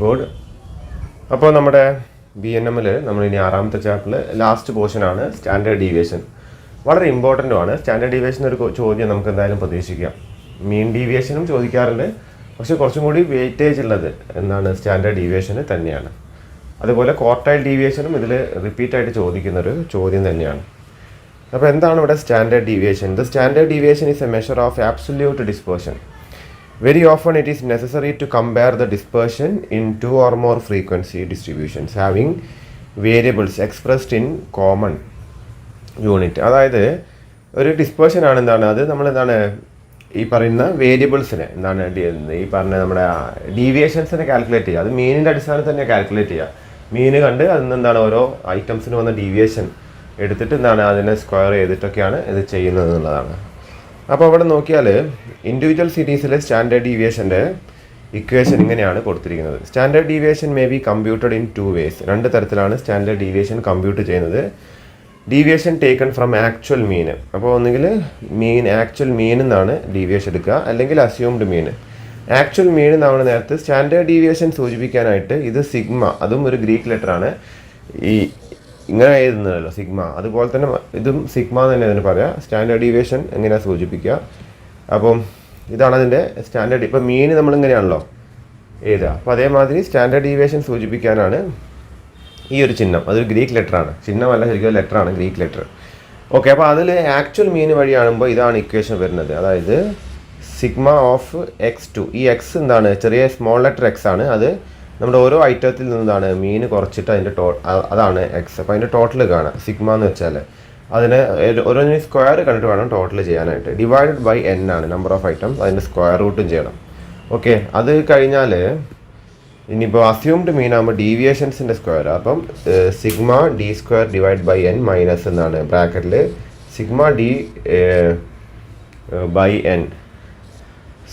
Good. അപ്പോൾ നമ്മുടെ BNMൽ നമ്മളിനി 6ാമത്തെ ചാപ്റ്ററിൽ ലാസ്റ്റ് പോർഷനാണ് സ്റ്റാൻഡേർഡ് ഡീവിയേഷൻ. വളരെ ഇമ്പോർട്ടൻറ്റുമാണ്. സ്റ്റാൻഡേർഡ് ഡീവിയേഷൻ ഒരു ചോദ്യം നമുക്ക് എന്തായാലും പ്രതീക്ഷിക്കാം. മീൻ ഡീവിയേഷനും ചോദിക്കാറുണ്ട്, പക്ഷേ കുറച്ചും കൂടി വെയിറ്റേജ് ഉള്ളത് എന്താണ് സ്റ്റാൻഡേർഡ് ഡീവിയേഷന് തന്നെയാണ്. അതുപോലെ ക്വാർട്ടൈൽ ഡീവിയേഷനും ഇതിൽ റിപ്പീറ്റായിട്ട് ചോദിക്കുന്നൊരു ചോദ്യം തന്നെയാണ്. അപ്പോൾ എന്താണ് ഇവിടെ standard deviation? The standard deviation is A measure of absolute dispersion. Very often it is necessary to compare the dispersion in two or more frequency distributions having variables expressed in common unit. അതായത് ഒരു dispersion ആണ് എന്താണ് അത് നമ്മളെന്താണ് ഈ പറയുന്ന വേരിയബിൾസിനെ എന്താണ് ഈ പറഞ്ഞ നമ്മുടെ ഡീവിയേഷൻസിനെ കാൽക്കുലേറ്റ് ചെയ്യുക. അത് മീനിൻ്റെ അടിസ്ഥാനത്തിൽ തന്നെ കാൽക്കുലേറ്റ് ചെയ്യുക. മീൻ കണ്ട് അതിൽ നിന്ന് എന്താണ് ഓരോ ഐറ്റംസിന് വന്ന ഡീവിയേഷൻ എടുത്തിട്ട് എന്താണ് അതിനെ സ്ക്വയർ ചെയ്തിട്ടൊക്കെയാണ് ഇത് ചെയ്യുന്നത് എന്നുള്ളതാണ്. അപ്പോൾ അവിടെ നോക്കിയാൽ ഇൻഡിവിജ്വൽ സീരീസിലെ സ്റ്റാൻഡേർഡ് ഡീവിയേഷൻ്റെ ഇക്വേഷൻ ഇങ്ങനെയാണ് കൊടുത്തിരിക്കുന്നത്. Standard deviation may be computed in 2 ways. 2 തരത്തിലാണ് സ്റ്റാൻഡേർഡ് ഡീവിയേഷൻ കമ്പ്യൂട്ട് ചെയ്യുന്നത്. ഡീവിയേഷൻ ടേക്കൺ ഫ്രം ആക്ച്വൽ മീൻ. അപ്പോൾ ഒന്നുകിൽ ആക്ച്വൽ മീൻ എന്നാണ് ഡീവിയേഷൻ എടുക്കുക, അല്ലെങ്കിൽ അസ്യൂംഡ് മീൻ. ആക്ച്വൽ മീൻ നമ്മൾ നേരത്തെ സ്റ്റാൻഡേർഡ് ഡീവിയേഷൻ സൂചിപ്പിക്കാനായിട്ട് ഇത് സിഗ്മ, അതും ഒരു ഗ്രീക്ക് ലെറ്ററാണ്. ഈ ഇങ്ങനെ എഴുതുന്നതല്ലോ സിഗ്മ, അതുപോലെ തന്നെ ഇതും സിഗ്മ തന്നെ അതിന് പറയാം. സ്റ്റാൻഡേർഡ് ഡീവിയേഷൻ എങ്ങനെയാണ് സൂചിപ്പിക്കുക? അപ്പം ഇതാണ് അതിൻ്റെ സ്റ്റാൻഡേർഡ്. ഇപ്പം മീൻ നമ്മളിങ്ങനെയാണല്ലോ എഴുതുക. അപ്പോൾ അതേമാതിരി സ്റ്റാൻഡേർഡ് ഡീവിയേഷൻ സൂചിപ്പിക്കാനാണ് ഈ ഒരു ചിഹ്നം. അതൊരു ഗ്രീക്ക് ലെറ്ററാണ്, ചിഹ്നമല്ല ശരിക്കും ലെറ്ററാണ്, ഗ്രീക്ക് ലെറ്റർ. ഓക്കെ, അപ്പോൾ അതിൽ ആക്ച്വൽ മീൻ വഴിയാകുമ്പോൾ ഇതാണ് ഇക്വേഷൻ വരുന്നത്. അതായത് സിഗ്മ ഓഫ് x2. ഈ എക്സ് എന്താണ്? ചെറിയ സ്മോൾ ലെറ്റർ എക്സ് ആണ്. അത് നമ്മുടെ ഓരോ ഐറ്റത്തിൽ നിന്നാണ് മീൻ കുറച്ചിട്ട് അതിൻ്റെ അതാണ് എക്സ്. അപ്പോൾ അതിൻ്റെ ടോട്ടൽ കാണാം. സിഗ്മ എന്ന് വെച്ചാൽ അതിനെ ഓരോന്നിനും സ്ക്വയർ കണ്ടിട്ട് വേണം ടോട്ടൽ ചെയ്യാനായിട്ട്. ഡിവൈഡഡ് ബൈ n ആണ് നമ്പർ ഓഫ് ഐറ്റംസ്, അതിൻ്റെ സ്ക്വയർ റൂട്ടും ചെയ്യണം. ഓക്കെ, അത് കഴിഞ്ഞാൽ ഇനിയിപ്പോൾ അസ്യൂംഡ് മീൻ ആകുമ്പോൾ ഡീവിയേഷൻസിൻ്റെ സ്ക്വയർ. അപ്പം sigma D square divide by n minus എന്നാണ് ബ്രാക്കറ്റിൽ sigma D by n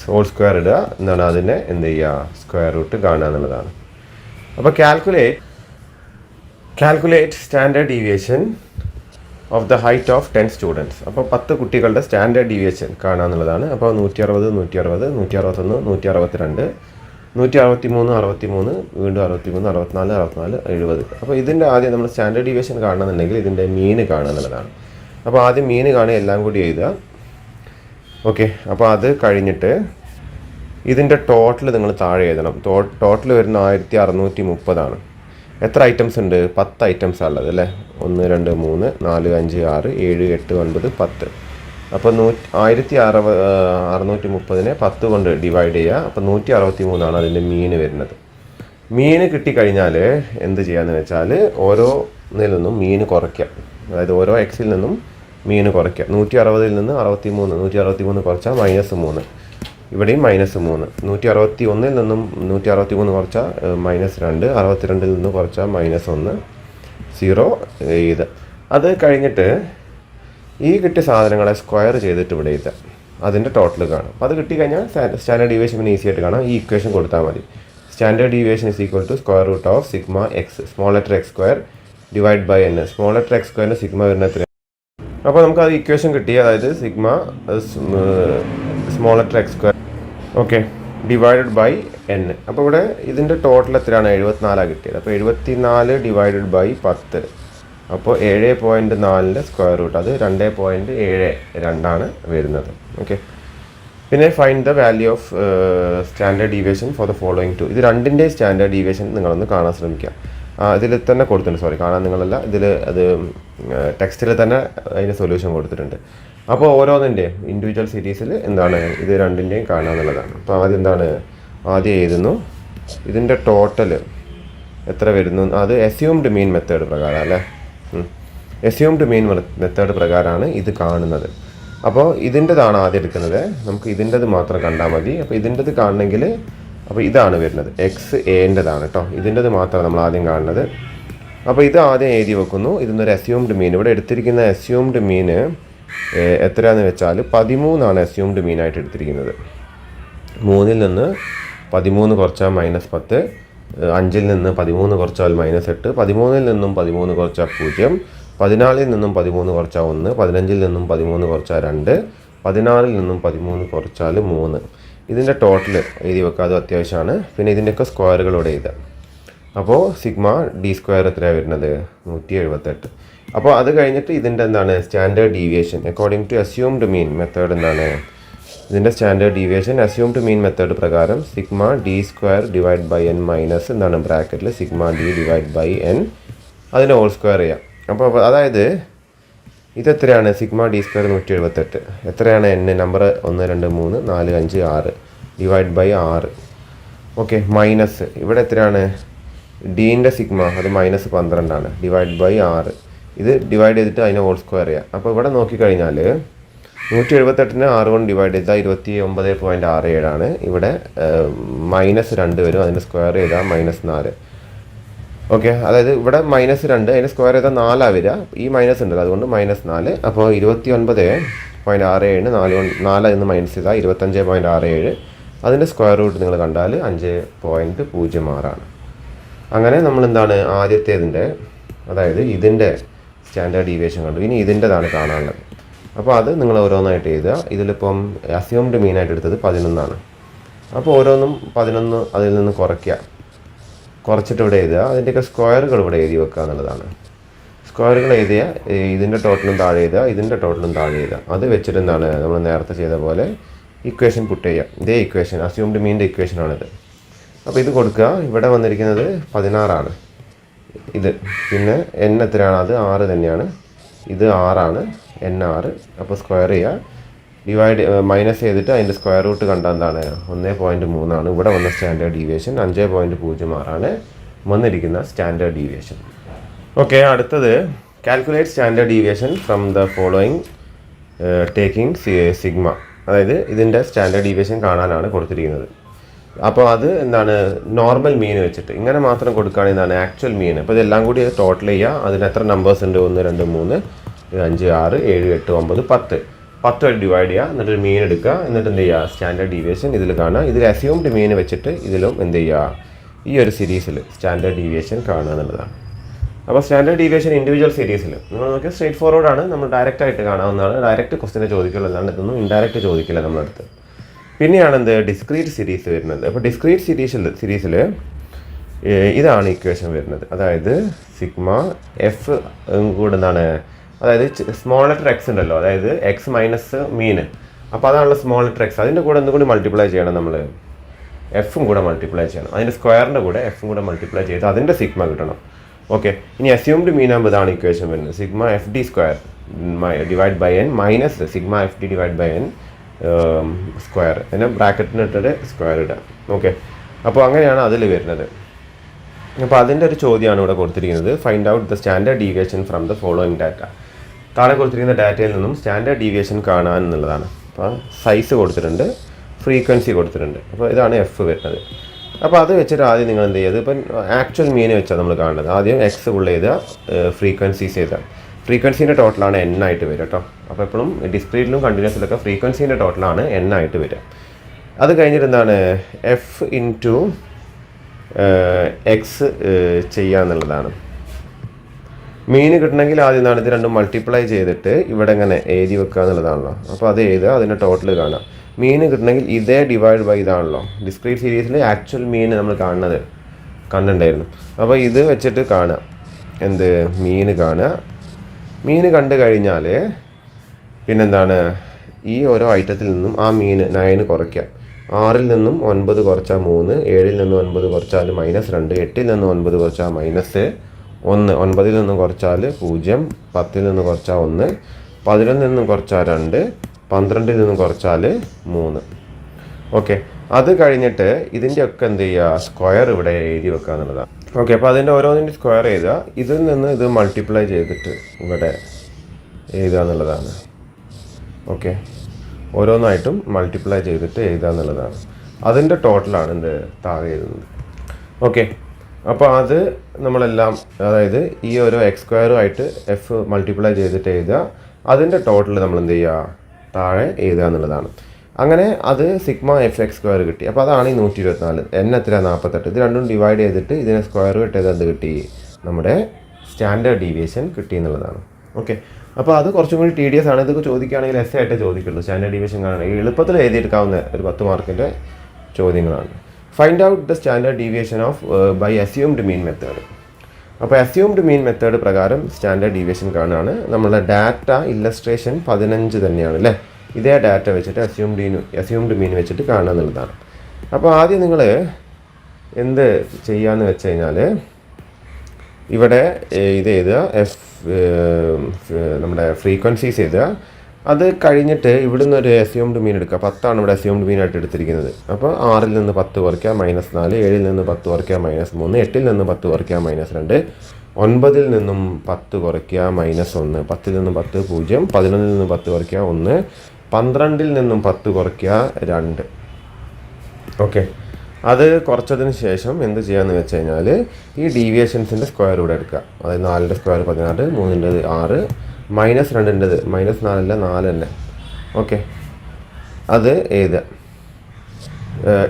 whole square ഇടുക എന്നാണ് അതിനെ എന്ത് ചെയ്യുക സ്ക്വയർ റൂട്ട് കാണുക എന്നുള്ളതാണ്. അപ്പോൾ calculate standard deviation of the height of 10 students. അപ്പോൾ 10 കുട്ടികളുടെ സ്റ്റാൻഡേർഡ് ഡീവിയേഷൻ കാണുക എന്നുള്ളതാണ്. അപ്പോൾ 160, 160, 161, 162, 163, 63, വീണ്ടും 63, 64, 64, 70. അപ്പോൾ ഇതിൻ്റെ ആദ്യം നമ്മൾ സ്റ്റാൻഡേർഡ് ഡീവിയേഷൻ കാണണമെന്നുണ്ടെങ്കിൽ ഇതിൻ്റെ മീൻ കാണുക എന്നുള്ളതാണ്. അപ്പോൾ ആദ്യം മീൻ കാണുക, എല്ലാം കൂടി എഴുതുക. ഓക്കെ, അപ്പോൾ അത് കഴിഞ്ഞിട്ട് ഇതിൻ്റെ ടോട്ടൽ നിങ്ങൾ താഴെ എഴുതണം. ടോട്ടൽ വരുന്ന 1630 എത്ര ഐറ്റംസ് ഉണ്ട്? 10 ഐറ്റംസ് ഉള്ളത് അല്ലേ? 1, 2, 3, 4, 5, 6, 7, 8, 9, 10. അപ്പോൾ 1630 10 കൊണ്ട് ഡിവൈഡ് ചെയ്യുക. അപ്പോൾ 163 അതിൻ്റെ മീൻ വരുന്നത്. മീൻ കിട്ടിക്കഴിഞ്ഞാൽ എന്ത് ചെയ്യാന്ന് വെച്ചാൽ ഓരോന്നിൽ നിന്നും മീൻ കുറയ്ക്കുക. അതായത് ഓരോ എക്സിൽ നിന്നും മീൻ കുറയ്ക്കുക. 160 നിന്ന് 63, 163 കുറച്ചാൽ -3. ഇവിടെയും -3. 161 നിന്നും 163 കുറച്ചാൽ -2, 62 നിന്ന് കുറച്ചാൽ -1, 0 ഇത്. അത് കഴിഞ്ഞിട്ട് ഈ കിട്ടിയ സാധനങ്ങളെ സ്ക്വയർ ചെയ്തിട്ട് ഇവിടെ എഴുതുക. അതിൻ്റെ ടോട്ടൽ കാണും. അപ്പോൾ അത് കിട്ടിക്കഴിഞ്ഞാൽ സ്റ്റാൻഡേർഡ് ഡീവിയേഷൻ പിന്നെ ഈസി ആയിട്ട് കാണാം. ഈ ഇക്വേഷൻ കൊടുത്താൽ മതി. Standard deviation is equal to square root of sigma X small letter X square divide by n. Small letter X സ്ക്വയറിന് സിഗ്മ വരുന്ന. അപ്പോൾ നമുക്ക് അത് ഇക്വേഷൻ കിട്ടി. അതായത് sigma small letter X square okay divided by n. അപ്പോൾ ഇവിടെ ഇതിൻ്റെ ടോട്ടൽ എത്രയാണ്? 74 കിട്ടിയത്. അപ്പോൾ 74 ഡിവൈഡഡ് ബൈ 10. അപ്പോൾ 7.4 സ്ക്വയർ റൂട്ട്, അത് 2.72 വരുന്നത്. ഓക്കെ, പിന്നെ find the value of standard deviation for the following 2. ഇത് രണ്ടിൻ്റെ സ്റ്റാൻഡേർഡ് ഡീവിയേഷൻ നിങ്ങളൊന്ന് കാണാൻ ശ്രമിക്കുക. ഇതിൽ തന്നെ കൊടുത്തിട്ടുണ്ട്, സോറി കാണാൻ നിങ്ങളല്ല, ഇതിൽ അത് ടെക്സ്റ്റിൽ തന്നെ അതിൻ്റെ സൊല്യൂഷൻ കൊടുത്തിട്ടുണ്ട്. അപ്പോൾ ഓരോന്നിൻ്റെയും ഇൻഡിവിജ്വൽ സീരീസിൽ എന്താണ് ഇത് രണ്ടിൻ്റെയും കാണുക എന്നുള്ളതാണ്. അപ്പോൾ ആദ്യം എന്താണ് എഴുതുന്നു ഇതിൻ്റെ ടോട്ടൽ എത്ര വരുന്നു. അത് അസ്യൂംഡ് മീൻ മെത്തേഡ് പ്രകാരം അല്ലേ? അസ്യൂംഡ് മീൻ മെത്തേഡ് പ്രകാരമാണ് ഇത് കാണുന്നത്. അപ്പോൾ ഇതിൻ്റെതാണ് ആദ്യം എടുക്കുന്നത്. നമുക്ക് ഇതിൻ്റെത് മാത്രം കണ്ടാൽ മതി. അപ്പോൾ ഇതിൻ്റെത് കാണണമെങ്കിൽ അപ്പോൾ ഇതാണ് വരുന്നത്, എക്സ് എൻ്റെതാണ് കേട്ടോ. ഇതിൻ്റെത് മാത്രമാണ് നമ്മൾ ആദ്യം കാണുന്നത്. അപ്പോൾ ഇത് ആദ്യം എഴുതി വെക്കുന്നു. ഇതിന്നൊരു അസ്യൂംഡ് മീൻ, ഇവിടെ എടുത്തിരിക്കുന്ന അസ്യൂംഡ് മീൻ എത്രയാണെന്ന് വെച്ചാൽ 13 അസ്യൂംഡ് മീനായിട്ട് എടുത്തിരിക്കുന്നത്. 3 നിന്ന് 13 കുറച്ചാൽ -10, 5 നിന്ന് 13 കുറച്ചാൽ -8, 13 നിന്നും 13 കുറച്ചാൽ 0, 14 നിന്നും 13 കുറച്ചാൽ 1, 15 നിന്നും 13 കുറച്ചാൽ 2, 16 നിന്നും 13 കുറച്ചാൽ 3. ഇതിൻ്റെ ടോട്ടൽ എഴുതി വെക്കുക, അത് അത്യാവശ്യമാണ്. പിന്നെ ഇതിൻ്റെയൊക്കെ സ്ക്വയറുകളോടെ എഴുതുക. അപ്പോൾ സിഗ്മ ഡി സ്ക്വയർ എത്രയാണ് വരുന്നത്? 178. അപ്പോൾ അത് കഴിഞ്ഞിട്ട് ഇതിൻ്റെ എന്താണ് standard deviation according to assumed mean method എന്താണ്? ഇതിൻ്റെ standard deviation assumed mean method പ്രകാരം sigma D square divide by N minus എന്താണ് ബ്രാക്കറ്റിൽ sigma D divide by N അതിനെ ഹോൾ സ്ക്വയർ ചെയ്യാം. അപ്പോൾ അതായത് ഇതെത്രയാണ്? Sigma D square 178. എത്രയാണ്? N number 1 2 3 4 5 6 divide by 6. Okay, minus ഇവിടെ എത്രയാണ്? ഡീൻ്റെ സിഗ്മ അത് -12 ഡിവൈഡ് ബൈ 6. ഇത് ഡിവൈഡ് ചെയ്തിട്ട് അതിനെ ഹോൾ സ്ക്വയർ ചെയ്യാം. അപ്പോൾ ഇവിടെ നോക്കിക്കഴിഞ്ഞാൽ 178നെ 6 കൊണ്ട് ഡിവൈഡ് ചെയ്താൽ 29.67 ഇവിടെ -2 വരും, അതിന് സ്ക്വയർ ചെയ്താൽ -4. ഓക്കെ, അതായത് ഇവിടെ -2 അതിന് സ്ക്വയർ ചെയ്താൽ 4 വരിക, ഈ മൈനസ് ഉണ്ടല്ലോ അതുകൊണ്ട് -4. അപ്പോൾ 29.67 4 എന്ന് മൈനസ് ചെയ്താൽ 25.67. അതിൻ്റെ സ്ക്വയർ റൂട്ട് നിങ്ങൾ കണ്ടാൽ 5.06. അങ്ങനെ നമ്മൾ എന്താണ് ആദ്യത്തേതിൻ്റെ അതായത് ഇതിൻ്റെ സ്റ്റാൻഡേർഡ് ഡീവിയേഷൻ കണ്ടു. ഇനി ഇതിൻ്റെതാണ് കാണാനുള്ളത്. അപ്പോൾ അത് നിങ്ങൾ ഓരോന്നായിട്ട് എഴുതുക. ഇതിലിപ്പം അസ്യൂംഡ് മീനായിട്ട് എടുത്തത് 11. അപ്പോൾ ഓരോന്നും 11 അതിൽ നിന്ന് കുറച്ചിട്ട് ഇവിടെ എഴുതുക. അതിൻ്റെയൊക്കെ സ്ക്വയറുകൾ ഇവിടെ എഴുതി വെക്കുക എന്നുള്ളതാണ്. സ്ക്വയറുകൾ എഴുതിയ ഇതിൻ്റെ ടോട്ടലും താഴെ എഴുതുക, ഇതിൻ്റെ ടോട്ടലും താഴെ എഴുതുക. അത് വെച്ചിട്ട് എന്താണ് നമ്മൾ നേരത്തെ ചെയ്ത പോലെ ഇക്വേഷൻ പുട്ട് ചെയ്യുക. ഇതേ ഇക്വേഷൻ അസ്യൂംഡ് മീൻ്റെ ഇക്വേഷനാണിത്. അപ്പോൾ ഇത് കൊടുക്കുക. ഇവിടെ വന്നിരിക്കുന്നത് 16 ഇത്. പിന്നെ എൻ എത്രയാണ്? അത് 6 തന്നെയാണ്. ഇത് 6 എൻ 6. അപ്പോൾ സ്ക്വയർ ചെയ്യുക, ഡിവൈഡ് മൈനസ് ചെയ്തിട്ട് അതിൻ്റെ സ്ക്വയർ റൂട്ട് കണ്ടാൽ എന്താണ് 1.3. ഇവിടെ വന്ന സ്റ്റാൻഡേർഡ് ഡീവിയേഷൻ 5.06 വന്നിരിക്കുന്ന സ്റ്റാൻഡേർഡ് ഡീവിയേഷൻ. ഓക്കെ, അടുത്തത് calculate standard deviation from the following taking sigma. അതായത് ഇതിൻ്റെ സ്റ്റാൻഡേർഡ് ഡീവിയേഷൻ കാണാനാണ് കൊടുത്തിരിക്കുന്നത്. അപ്പോൾ അത് എന്താണ് നോർമൽ മീൻ വെച്ചിട്ട് ഇങ്ങനെ മാത്രം കൊടുക്കുകയാണെങ്കിൽ എന്താണ് ആക്ച്വൽ മീൻ. അപ്പോൾ ഇതെല്ലാം കൂടി ടോട്ടൽ ചെയ്യുക. അതിന് എത്ര നമ്പേഴ്സ് ഉണ്ട്? 1 2 3 5 6 7 8 9 10 വരെ ഡിവൈഡ് ചെയ്യുക. എന്നിട്ട് മീൻ എടുക്കുക. എന്നിട്ട് എന്ത് ചെയ്യുക? സ്റ്റാൻഡേർഡ് ഡീവിയേഷൻ ഇതിൽ കാണുക. ഇതിൽ അസ്യൂംഡ് മീൻ വെച്ചിട്ട് ഇതിലും എന്ത് ചെയ്യുക? ഈ ഒരു സീരീസിൽ സ്റ്റാൻഡേർഡ് ഡീവിയേഷൻ കാണുക എന്നുള്ളതാണ്. അപ്പോൾ സ്റ്റാൻഡേർഡ് ഡീവിയേഷൻ ഇൻഡിവിജ്വൽ സീരീസിൽ നിങ്ങൾ നോക്കിയാൽ സ്ട്രേറ്റ് ഫോർവേഡാണ്, നമ്മൾ ഡയറക്റ്റ് ആയിട്ട് കാണാവുന്നതാണ്. ഡയറക്റ്റ് ക്വസ്റ്റിനെ ചോദിക്കുള്ളതാണ്, ഇതൊന്നും ഇൻഡയറക്റ്റ് ചോദിക്കില്ല നമ്മളടുത്ത്. പിന്നെയാണ് എന്ത് ഡിസ്ക്രീറ്റ് സീരീസ് വരുന്നത്. അപ്പോൾ ഡിസ്ക്രീറ്റ് സീരീസിൽ ഇതാണ് ഇക്വേഷൻ വരുന്നത്. അതായത് സിഗ്മ എഫ് കൂടെ എന്താണ് അതായത് സ്മോൾ ലെറ്റർ എക്സ് ഉണ്ടല്ലോ, അതായത് എക്സ് മൈനസ് മീൻ. അപ്പോൾ അതാണല്ലോ സ്മോൾ ലെറ്റർ എക്സ്. അതിൻ്റെ കൂടെ എന്തും കൂടി മൾട്ടിപ്ലൈ ചെയ്യണം, നമ്മൾ എഫും കൂടെ മൾട്ടിപ്ലൈ ചെയ്യണം. അതിൻ്റെ സ്ക്വയറിൻ്റെ കൂടെ എഫും കൂടെ മൾട്ടിപ്ലൈ ചെയ്ത് അതിൻ്റെ സിഗ്മ കിട്ടണം. ഓക്കെ, ഇനി അസ്യൂംഡ് മീൻ ആകുമ്പോൾ ഇതാണ് ഇക്വേഷൻ വരുന്നത്. Sigma F D square divide by N minus sigma F D divide by N square. പിന്നെ ബ്രാക്കറ്റിനിട്ടിട്ട് സ്ക്വയർ ഇടുക. ഓക്കെ, അപ്പോൾ അങ്ങനെയാണ് അതിൽ വരുന്നത്. അപ്പോൾ അതിൻ്റെ ഒരു ചോദ്യമാണ് ഇവിടെ കൊടുത്തിരിക്കുന്നത്. Find out the standard deviation from the following data. താഴെ കൊടുത്തിരിക്കുന്ന ഡാറ്റയിൽ നിന്നും സ്റ്റാൻഡേർഡ് ഡീവിയേഷൻ കാണാൻ എന്നുള്ളതാണ്. അപ്പോൾ സൈസ് കൊടുത്തിട്ടുണ്ട്, ഫ്രീക്വൻസി കൊടുത്തിട്ടുണ്ട്. അപ്പോൾ ഇതാണ് എഫ് വരുന്നത്. അപ്പോൾ അത് വെച്ചിട്ട് ആദ്യം നിങ്ങൾ എന്ത് ചെയ്യുക? ഇപ്പം ആക്ച്വൽ മീൻ വെച്ചാൽ നമ്മൾ കാണുന്നത്. ആദ്യം എക്സ് ഫുൾ ചെയ്താൽ ഫ്രീക്വൻസീസ് ചെയ്താൽ ഫ്രീക്വൻസീൻ്റെ ടോട്ടലാണ് എൻ ആയിട്ട് വരിക കേട്ടോ. അപ്പോൾ എപ്പോഴും ഡിസ്ക്രീറ്റിലും കണ്ടിന്യൂസിലൊക്കെ ഫ്രീക്വൻസീൻ്റെ ടോട്ടലാണ് എൻ ആയിട്ട് വരിക. അത് കഴിഞ്ഞിട്ട് എന്താണ് എഫ് ഇൻറ്റു എക്സ് ചെയ്യുക എന്നുള്ളതാണ്. മീൻ കിട്ടണമെങ്കിൽ ആദ്യം എന്താണ് ഇത് രണ്ടും മൾട്ടിപ്ലൈ ചെയ്തിട്ട് ഇവിടെ ഇങ്ങനെ എഴുതി വെക്കുക എന്നുള്ളതാണല്ലോ. അപ്പോൾ അത് എഴുതുക, അതിൻ്റെ ടോട്ടൽ കാണാം. മീൻ കിട്ടണമെങ്കിൽ ഇതേ ഡിവൈഡ് ബൈ ഇതാണല്ലോ. ഡിസ്ക്രീറ്റ് സീരീസിൽ ആക്ച്വൽ മീൻ നമ്മൾ കണ്ടിട്ടുണ്ടായിരുന്നു. അപ്പോൾ ഇത് വെച്ചിട്ട് കാണുക, എന്ത് മീൻ കാണുക. മീൻ കണ്ടു കഴിഞ്ഞാൽ പിന്നെന്താണ് ഈ ഓരോ ഐറ്റത്തിൽ നിന്നും ആ മീൻ 9 കുറയ്ക്കുക. 6ൽ നിന്നും 9 കുറച്ചാൽ 3, 7ൽ നിന്നും 9 കുറച്ചാൽ -2, 8ൽ നിന്നും 9 കുറച്ചാൽ -1, 9ൽ നിന്നും കുറച്ചാൽ 0, 10ൽ നിന്നും കുറച്ചാൽ 1, 11ൽ നിന്നും കുറച്ചാൽ 2, 12ൽ നിന്നും കുറച്ചാൽ 3. ഓക്കെ, അത് കഴിഞ്ഞിട്ട് ഇതിൻ്റെയൊക്കെ എന്ത് ചെയ്യുക? സ്ക്വയർ ഇവിടെ എഴുതി വെക്കുക എന്നുള്ളതാണ്. ഓക്കെ, അപ്പോൾ അതിൻ്റെ ഓരോന്നിൻ്റെ സ്ക്വയർ എഴുതുക. ഇതിൽ നിന്ന് ഇത് മൾട്ടിപ്ലൈ ചെയ്തിട്ട് ഇവിടെ എഴുതുക എന്നുള്ളതാണ്. ഓക്കെ, ഓരോന്നായിട്ടും മൾട്ടിപ്ലൈ ചെയ്തിട്ട് എഴുതുക എന്നുള്ളതാണ്. അതിൻ്റെ ടോട്ടലാണ് എന്ത് താഴെ എഴുതുന്നത്. ഓക്കെ, അപ്പോൾ അത് നമ്മളെല്ലാം അതായത് ഈ ഓരോ എക്സ് സ്ക്വയറുമായിട്ട് എഫ് മൾട്ടിപ്ലൈ ചെയ്തിട്ട് എഴുതുക. അതിൻ്റെ ടോട്ടൽ നമ്മൾ എന്ത് ചെയ്യുക? താഴെ എഴുതുക എന്നുള്ളതാണ്. അങ്ങനെ അത് സിഗ്മ എഫ് എക്സ് സ്ക്വയർ കിട്ടി. അപ്പോൾ അതാണ് ഈ 124. എൻ എത്ര? 48. ഇത് രണ്ടും ഡിവൈഡ് ചെയ്തിട്ട് ഇതിനെ സ്ക്വയർ കിട്ടിയത് എന്ത് കിട്ടി? നമ്മുടെ സ്റ്റാൻഡേർഡ് ഡീവിയേഷൻ കിട്ടി എന്നുള്ളതാണ്. ഓക്കെ, അപ്പോൾ അത് കുറച്ചും കൂടി TDS ആണ്. ഇതൊക്കെ ചോദിക്കുകയാണെങ്കിൽ എസ് ആയിട്ട് ചോദിക്കുള്ളൂ. സ്റ്റാൻഡേർഡ് ഡീവിയേഷൻ കാണുകയാണെങ്കിൽ എളുപ്പത്തിൽ എഴുതിയെടുക്കാവുന്ന ഒരു 10 മാർക്കിൻ്റെ ചോദ്യങ്ങളാണ്. Find out the standard deviation of by assumed mean method. അപ്പോൾ അസ്യൂംഡ് മീൻ മെത്തേഡ് പ്രകാരം സ്റ്റാൻഡേർഡ് ഡീവിയേഷൻ കാണുകയാണ്. നമ്മളുടെ ഡാറ്റ ഇല്ലസ്ട്രേഷൻ 15 തന്നെയാണ് അല്ലേ. ഇതേ ഡാറ്റ വെച്ചിട്ട് അസ്യൂംഡ് മീൻ വെച്ചിട്ട് കാണുക എന്നുള്ളതാണ്. അപ്പോൾ ആദ്യം നിങ്ങൾ എന്ത് ചെയ്യാന്ന് വെച്ച് കഴിഞ്ഞാൽ ഇവിടെ ഇത് എഴുതുക, നമ്മുടെ ഫ്രീക്വൻസീസ് എഴുതുക. അത് കഴിഞ്ഞിട്ട് ഇവിടുന്ന് ഒരു അസ്യൂംഡ് മീൻ എടുക്കുക. 10 ഇവിടെ അസ്യൂംഡ് മീൻ ആയിട്ട് എടുത്തിരിക്കുന്നത്. അപ്പോൾ 6ൽ നിന്ന് 10 കുറയ്ക്കുക -4, 7ൽ നിന്ന് 10 കുറയ്ക്കുക -3, 8ൽ നിന്ന് 10 കുറയ്ക്കുക -2, 9ൽ നിന്നും 10 കുറയ്ക്കുക -1, 10ൽ നിന്നും 10 0, 11ൽ നിന്നും 10 കുറയ്ക്കുക 1, 12ൽ നിന്നും 10 കുറയ്ക്കുക 2. ഓക്കെ, അത് കുറച്ചതിന് ശേഷം എന്ത് ചെയ്യാന്ന് വെച്ച് കഴിഞ്ഞാൽ ഈ ഡീവിയേഷൻസിൻ്റെ സ്ക്വയർ ഇവിടെ എടുക്കുക. അതായത് 4ൻ്റെ സ്ക്വയർ 16, 3ൻ്റെത് 6, -2ൻ്റെത് -4 4 തന്നെ. ഓക്കെ, അത് എഴുതുക.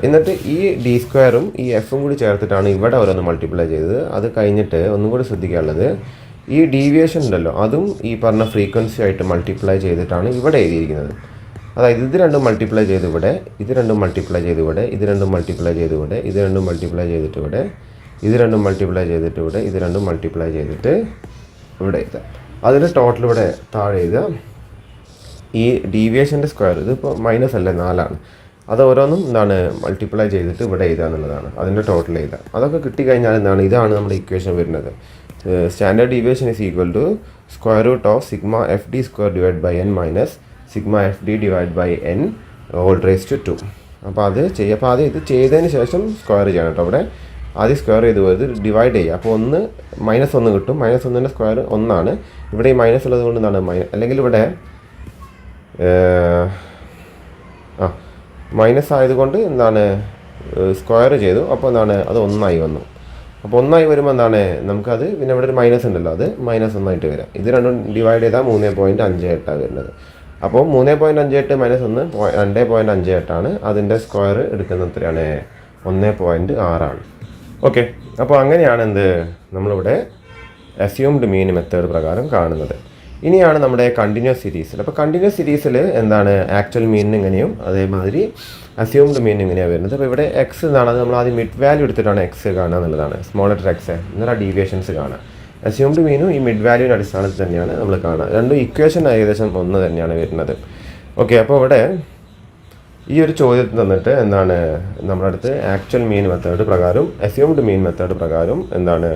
എന്നിട്ട് ഈ ഡി സ്ക്വയറും ഈ എഫും കൂടി ചേർത്തിട്ടാണ് ഇവിടെ ഓരോന്ന് മൾട്ടിപ്ലൈ ചെയ്തത്. അത് കഴിഞ്ഞിട്ട് ഒന്നും കൂടി ശ്രദ്ധിക്കാനുള്ളത്, ഈ ഡീവിയേഷൻ ഉണ്ടല്ലോ അതും ഈ പറഞ്ഞ ഫ്രീക്വൻസി ആയിട്ട് മൾട്ടിപ്ലൈ ചെയ്തിട്ടാണ് ഇവിടെ എഴുതിയിരിക്കുന്നത്. അതായത് ഇത് രണ്ടും മൾട്ടിപ്ലൈ ചെയ്ത് ഇവിടെ, ഇത് രണ്ടും മൾട്ടിപ്ലൈ ചെയ്ത് ഇവിടെ, ഇത് രണ്ടും മൾട്ടിപ്ലൈ ചെയ്ത് ഇവിടെ, ഇത് രണ്ടും മൾട്ടിപ്ലൈ ചെയ്തിട്ട് ഇവിടെ, ഇത് രണ്ടും മൾട്ടിപ്ലൈ ചെയ്തിട്ട് ഇവിടെ, ഇത് രണ്ടും മൾട്ടിപ്ലൈ ചെയ്തിട്ട് ഇവിടെ എഴുതുക. അതിൻ്റെ ടോട്ടൽ ഇവിടെ താഴെ എഴുതുക. ഈ ഡീവിയേഷൻ്റെ സ്ക്വയർ ഇതിപ്പോൾ -അല്ല 4ആണ്. അത് ഓരോന്നും എന്താണ് മൾട്ടിപ്ലൈ ചെയ്തിട്ട് ഇവിടെ എഴുതുക എന്നുള്ളതാണ്. അതിൻ്റെ ടോട്ടൽ എഴുതുക. അതൊക്കെ കിട്ടിക്കഴിഞ്ഞാൽ എന്താണ്, ഇതാണ് നമ്മുടെ ഇക്വേഷൻ വരുന്നത്. Standard deviation is equal to √(σ(FD²) - (σ(FD)/n (2). അപ്പോൾ അത് ചെയ്യുക. അപ്പോൾ ആദ്യം ഇത് ചെയ്തതിന് ശേഷം സ്ക്വയർ ചെയ്യണം കേട്ടോ. അവിടെ ആദ്യം സ്ക്വയർ ചെയ്ത് പോയത് ഡിവൈഡ് ചെയ്യുക. അപ്പോൾ -1 കിട്ടും. -1ൻ്റെ സ്ക്വയർ 1 ആണ്. ഇവിടെ ഈ മൈനസ് ഉള്ളത് കൊണ്ട് എന്താണ് അല്ലെങ്കിൽ ഇവിടെ മൈനസ് ആയതുകൊണ്ട് എന്താണ് സ്ക്വയർ ചെയ്തു. അപ്പോൾ എന്താണ് അത് 1 വന്നു. അപ്പോൾ 1 വരുമ്പോൾ എന്താണ് നമുക്കത് പിന്നെ ഇവിടെ ഒരു മൈനസ് ഉണ്ടല്ലോ, അത് -1 വരാം. ഇത് രണ്ടും ഡിവൈഡ് ചെയ്താൽ 3.58 വരുന്നത്. അപ്പോൾ 3.58 - 1 2.58 അതിൻ്റെ സ്ക്വയർ എടുക്കുന്നത് എത്രയാണ് 1.6. ഓക്കെ, അപ്പോൾ അങ്ങനെയാണ് നമ്മളിവിടെ അസ്യൂംഡ് മീൻ മെത്തേഡ് പ്രകാരം കാണുന്നത്. ഇനിയാണ് നമ്മുടെ കണ്ടിന്യൂസ് സീരീസിൽ. അപ്പോൾ കണ്ടിന്യൂസ് സീരീസിൽ എന്താണ് ആക്ച്വൽ മീനിന് ഇങ്ങനെയും അതേമാതിരി അസ്യൂംഡ് മീൻ ഇങ്ങനെയാണ് വരുന്നത്. അപ്പോൾ ഇവിടെ എക്സ് എന്നാണ്, അത് നമ്മൾ ആദ്യം മിഡ് വാല്യൂ എടുത്തിട്ടാണ് എക്സ് കാണുക എന്നുള്ളതാണ്. സ്മോൾ ലെറ്റർ എക്സ് എന്നാൽ ഡീവിയേഷൻസ് കാണുക. അസ്യൂംഡ് മീനും ഈ മിഡ് വാല്യൂവിൻ്റെ അടിസ്ഥാനത്തിൽ തന്നെയാണ് നമ്മൾ കാണുക. രണ്ടും ഇക്വേഷൻ ഏകദേശം ഒന്ന് തന്നെയാണ് വരുന്നത്. ഓക്കെ, അപ്പോൾ ഇവിടെ ഈ ഒരു ചോദ്യത്തിൽ തന്നിട്ട് എന്താണ് നമ്മുടെ അടുത്ത് ആക്ച്വൽ മീൻ മെത്തേഡ് പ്രകാരം അസ്യൂംഡ് മീൻ മെത്തേഡ് പ്രകാരം എന്താണ്